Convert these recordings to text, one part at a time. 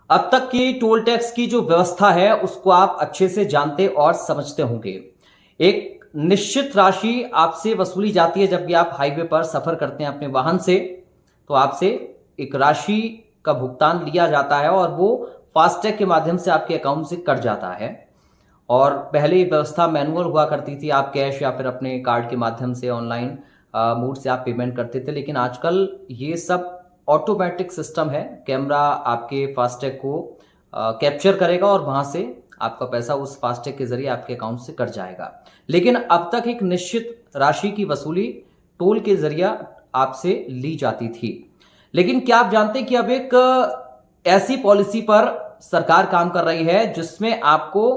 अब तक की टोल टैक्स की जो व्यवस्था है उसको आप अच्छे से जानते और समझते होंगे। एक निश्चित राशि आपसे वसूली जाती है जब भी आप हाईवे पर सफर करते हैं अपने वाहन से, तो आपसे एक राशि का भुगतान लिया जाता है और वो फास्टैग के माध्यम से आपके अकाउंट से कट जाता है। और पहले ये व्यवस्था मैनुअल हुआ करती थी, आप कैश या फिर अपने कार्ड के माध्यम से ऑनलाइन मोड से आप पेमेंट करते थे, लेकिन आजकल ये सब ऑटोमेटिक सिस्टम है। कैमरा आपके फास्टैग को कैप्चर करेगा और वहां से आपका पैसा उस फास्टैग के जरिए आपके अकाउंट से कट जाएगा। लेकिन अब तक एक निश्चित राशि की वसूली टोल के जरिए आपसे ली जाती थी। लेकिन क्या आप जानते हैं कि अब एक ऐसी पॉलिसी पर सरकार काम कर रही है जिसमें आपको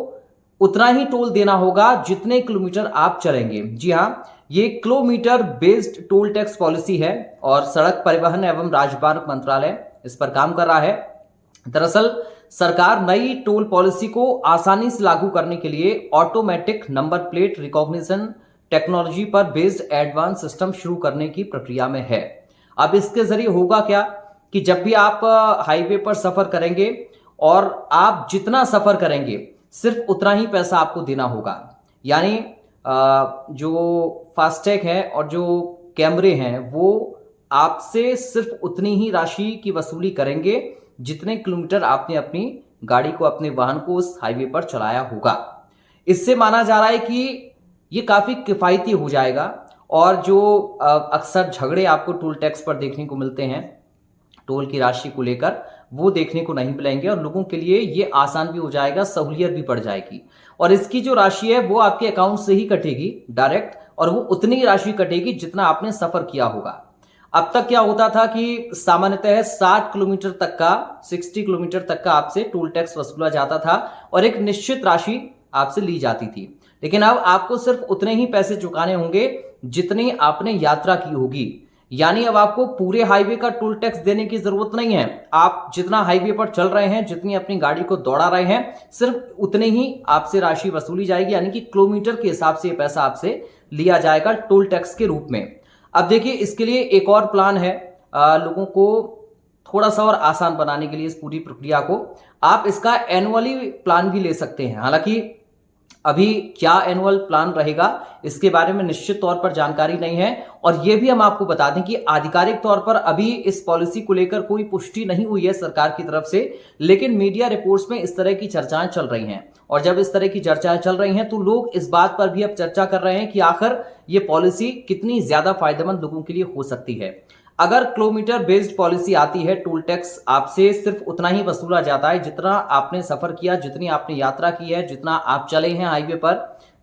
उतना ही टोल देना होगा जितने किलोमीटर आप चलेंगे। जी हाँ, ये kilometre based toll tax policy है और सड़क परिवहन एवं राजमार्ग मंत्रालय इस पर काम कर रहा है। दरअसल सरकार नई टोल पॉलिसी को आसानी से लागू करने के लिए automatic number plate recognition technology पर बेस्ड एडवांस सिस्टम शुरू करने की प्रक्रिया में है। अब इसके जरिए होगा क्या कि जब भी आप हाईवे पर सफर करेंगे और आप जितना सफर करेंगे सिर्फ उतना ही पैसा आपको देना होगा। यानी जो फास्टैग है और जो कैमरे हैं वो आपसे सिर्फ उतनी ही राशि की वसूली करेंगे जितने किलोमीटर आपने अपनी गाड़ी को, अपने वाहन को उस हाईवे पर चलाया होगा। इससे माना जा रहा है कि ये काफी किफायती हो जाएगा और जो अक्सर झगड़े आपको टोल टैक्स पर देखने को मिलते हैं टोल की राशि को लेकर, वो देखने को नहीं मिलेंगे और लोगों के लिए ये आसान भी हो जाएगा, सहूलियत भी बढ़ जाएगी। और इसकी जो राशि है वो आपके अकाउंट से ही कटेगी डायरेक्ट, और वो उतनी ही राशि कटेगी जितना आपने सफर किया होगा। अब तक क्या होता था कि सामान्यतः 60 किलोमीटर तक का 60 किलोमीटर तक का आपसे टोल टैक्स वसूला जाता था और एक निश्चित राशि आपसे ली जाती थी। लेकिन अब आपको सिर्फ उतने ही पैसे चुकाने होंगे जितनी आपने यात्रा की होगी। यानी अब आपको पूरे हाईवे का टोल टैक्स देने की जरूरत नहीं है। आप जितना हाईवे पर चल रहे हैं, जितनी अपनी गाड़ी को दौड़ा रहे हैं, सिर्फ उतने ही आपसे राशि वसूली जाएगी। यानी कि किलोमीटर के हिसाब से पैसा आपसे लिया जाएगा टोल टैक्स के रूप में। अब देखिए, इसके लिए एक और प्लान है लोगों को थोड़ा सा और आसान बनाने के लिए इस पूरी प्रक्रिया को। आप इसका एनुअली प्लान भी ले सकते हैं। हालांकि अभी क्या एनुअल प्लान रहेगा इसके बारे में निश्चित तौर पर जानकारी नहीं है। और यह भी हम आपको बता दें कि आधिकारिक तौर पर अभी इस पॉलिसी को लेकर कोई पुष्टि नहीं हुई है सरकार की तरफ से, लेकिन मीडिया रिपोर्ट्स में इस तरह की चर्चाएं चल रही हैं। और जब इस तरह की चर्चाएं चल रही हैं तो लोग इस बात पर भी अब चर्चा कर रहे हैं कि आखिर ये पॉलिसी कितनी ज्यादा फायदेमंद लोगों के लिए हो सकती है। अगर किलोमीटर बेस्ड पॉलिसी आती है, टोल टैक्स आपसे सिर्फ उतना ही वसूला जाता है जितना आपने सफर किया, जितनी आपने यात्रा की है, जितना आप चले हैं हाईवे पर,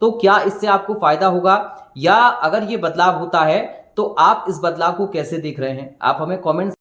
तो क्या इससे आपको फायदा होगा? या अगर ये बदलाव होता है तो आप इस बदलाव को कैसे देख रहे हैं? आप हमें कमेंट